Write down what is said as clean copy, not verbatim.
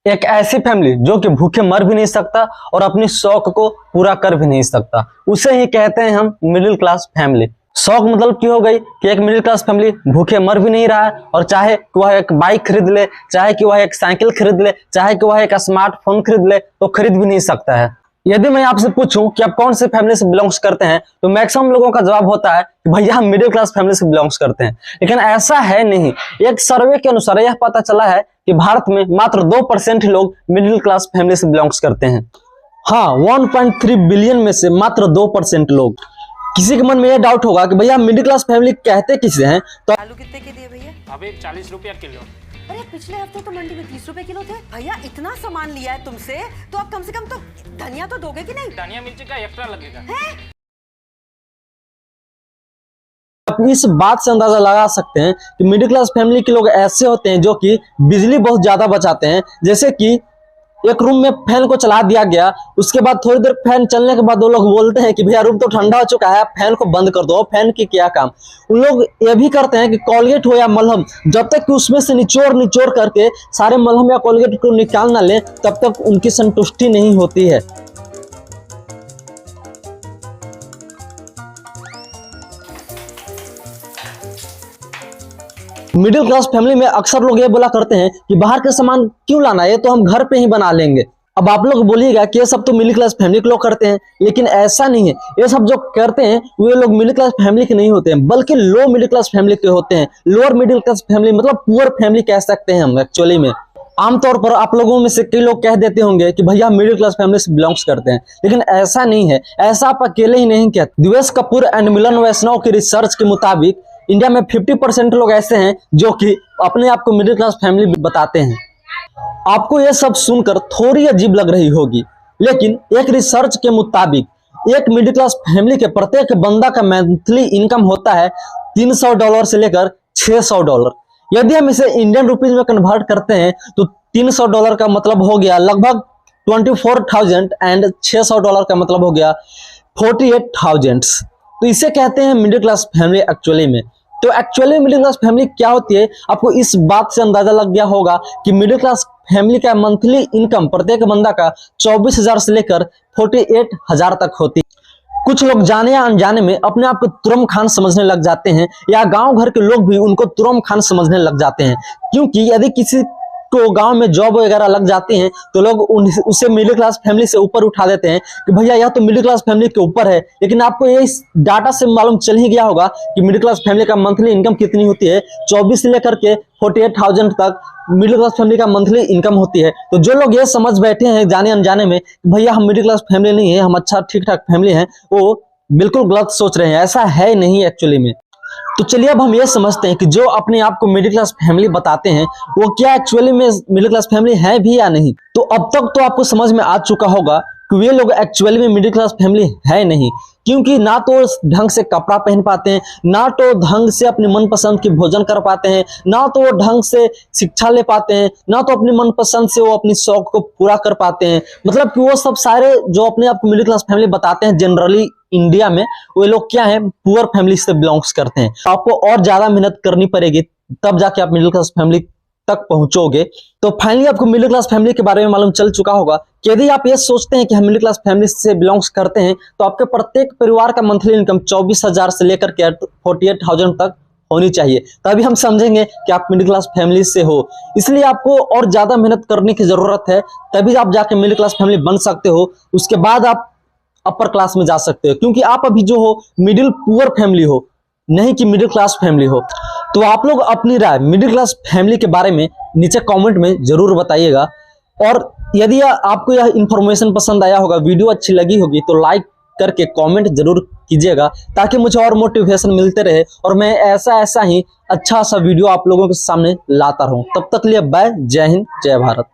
एक ऐसी फैमिली जो कि भूखे मर भी नहीं सकता और अपनी शौक को पूरा कर भी नहीं सकता, उसे ही कहते हैं हम मिडिल क्लास फैमिली। शौक मतलब की हो गई कि एक मिडिल क्लास फैमिली भूखे मर भी नहीं रहा है और चाहे कि वह एक बाइक खरीद ले, चाहे कि वह एक साइकिल खरीद ले, चाहे कि वह एक स्मार्टफोन खरीद ले, तो खरीद भी नहीं सकता है। यदि मैं आपसे पूछूं कि आप कौन से फैमिली से बिलोंग्स करते हैं, तो मैक्सिमम लोगों का जवाब होता है कि भैया हम मिडिल क्लास फैमिली से बिलोंग्स करते हैं। लेकिन ऐसा है नहीं। एक सर्वे के अनुसार यह पता चला है कि भारत में मात्र 2% ही लोग मिडिल क्लास फैमिली से बिलोंग्स करते हैं। हाँ, 1.3 बिलियन में से मात्र 2% लोग। किसी के मन में यह डाउट होगा कि भैया मिडिल क्लास फैमिली कहते किसे हैं, तो आलू कितने के दिए भैया? अबे 40 रुपया किलो। अरे पिछले हफ्ते तो मंडी में 30 रुपए किलो थे। भैया इतना सामान लिया है तुमसे, तो आप कम से कम तो धनिया तो दोगे कि नहीं? धनिया मिर्ची का एक्स्ट्रा लगेगा। आप इस बात से अंदाजा लगा सकते हैं कि मिडिल क्लास फैमिली के लोग ऐसे होते हैं जो कि बिजली बहुत ज्यादा बचाते हैं। जैसे कि एक रूम में फैन को चला दिया गया, उसके बाद थोड़ी देर फैन चलने के बाद वो लोग बोलते हैं कि भैया रूम तो ठंडा हो चुका है, फैन को बंद कर दो। फैन की क्या काम? उन लोग ये भी करते हैं कि कोलगेट हो या मलहम, जब तक कि उसमें से निचोड़ करके सारे मलहम या कोलगेट को निकाल ना ले, तब तक उनकी संतुष्टि नहीं होती है। मिडिल क्लास फैमिली में अक्सर लोग ये बोला करते हैं कि बाहर के सामान क्यों लाना है, ये तो हम घर पे ही बना लेंगे। अब आप लोग बोलिएगा कि ये सब तो मिडिल क्लास फैमिली के लोग करते हैं, लेकिन ऐसा नहीं है। ये सब जो करते हैं वे लोग मिडिल क्लास फैमिली के नहीं होते हैं, बल्कि लो मिडिल क्लास फैमिली के होते हैं। लोअर मिडिल क्लास फैमिली मतलब पुअर फैमिली कह सकते हैं हम एक्चुअली में। आमतौर पर आप लोगों में से कई लोग कह देते होंगे कि भैया मिडिल क्लास फैमिली से बिलोंग्स करते हैं, लेकिन ऐसा नहीं है। ऐसा आप अकेले ही नहीं कहते। दिवेश कपूर एंड मिलन वैष्णव की रिसर्च के मुताबिक इंडिया में 50% लोग ऐसे हैं जो कि अपने आप को मिडिल क्लास फैमिली बताते हैं। आपको यह सब सुनकर थोड़ी अजीब लग रही होगी, लेकिन एक रिसर्च के मुताबिक एक मिडिल क्लास फैमिली के प्रत्येक बंदा का मंथली इनकम होता है $300 से लेकर $600। यदि हम इसे इंडियन रुपीज में कन्वर्ट करते हैं तो $300 का मतलब हो गया लगभग 24,000 एंड $600 का मतलब हो गया 48,000। तो इसे कहते हैं मिडिल क्लास फैमिली एक्चुअली में। तो एक्चुअली मिडिल क्लास फैमिली क्या होती है, आपको इस बात से अंदाजा लग गया होगा कि मिडिल क्लास फैमिली का मंथली इनकम प्रत्येक बंदा का 24,000 से लेकर 48,000 तक होती है। कुछ लोग जाने या अनजाने में अपने आप को तुरम खान समझने लग जाते हैं, या गांव घर के लोग भी उनको तुरम खान समझने लग जाते हैं, क्योंकि यदि किसी को गांव में जॉब वगैरह लग जाती हैं तो लोग उसे मिडिल क्लास फैमिली से ऊपर उठा देते हैं कि भैया यह तो मिडिल क्लास फैमिली के ऊपर है। लेकिन आपको ये इस डाटा से मालूम चल ही गया होगा कि मिडिल क्लास फैमिली का मंथली इनकम कितनी होती है। 24 से लेकर के 48,000 तक मिडिल क्लास फैमिली का मंथली इनकम होती है। तो जो लोग ये समझ बैठे हैं जाने अनजाने में भैया हम मिडिल क्लास फैमिली नहीं है, हम अच्छा ठीक ठाक फैमिली है, वो बिल्कुल गलत सोच रहे हैं। ऐसा है नहीं एक्चुअली में। तो चलिए अब हम ये समझते हैं कि जो अपने आप को मिडिल क्लास फैमिली बताते हैं वो क्या एक्चुअली में मिडिल क्लास फैमिली है भी या नहीं। तो अब तक तो आपको समझ में आ चुका होगा कि वे लोग एक्चुअली में मिडिल क्लास फैमिली है नहीं, क्योंकि ना तो ढंग से कपड़ा पहन पाते हैं, ना तो ढंग से अपनी मनपसंद की भोजन कर पाते हैं, ना तो वो ढंग से शिक्षा ले पाते हैं, ना तो अपनी मनपसंद से वो अपनी शौक को पूरा कर पाते हैं। मतलब कि वो सब सारे जो अपने आप को मिडिल क्लास फैमिली बताते हैं जनरली इंडिया में, वो लोग क्या है पुअर फैमिली से बिलोंग्स करते हैं। आपको और ज्यादा मेहनत करनी पड़ेगी तब जाके आप मिडिल क्लास फैमिली तक पहुंचोगे। तो फाइनली आपको मिडिल क्लास फैमिली के बारे में मालूम चल चुका होगा कि यदि आप ये सोचते हैं कि हम मिडिल क्लास फैमिली से बिलोंग्स करते हैं तो आपके प्रत्येक परिवार का मंथली इनकम 24,000 से लेकर के 48,000 तक होनी चाहिए, तभी हम समझेंगे कि आप मिडिल क्लास फैमिली से हो। इसलिए आपको और ज्यादा मेहनत करने की जरूरत है, तभी आप जाके मिडिल क्लास फैमिली बन सकते हो। उसके बाद आप अपर क्लास में जा सकते हो, क्योंकि आप अभी जो हो मिडिल पुअर फैमिली हो, नहीं कि मिडिल क्लास फैमिली हो। तो आप लोग अपनी राय मिडिल क्लास फैमिली के बारे में नीचे कमेंट में जरूर बताइएगा। और यदि आपको यह इंफॉर्मेशन पसंद आया होगा, वीडियो अच्छी लगी होगी, तो लाइक करके कमेंट जरूर कीजिएगा, ताकि मुझे और मोटिवेशन मिलते रहे और मैं ऐसा ही अच्छा सा वीडियो आप लोगों के सामने लाता रहूं। तब तक लिए बाय, जय हिंद, जय भारत।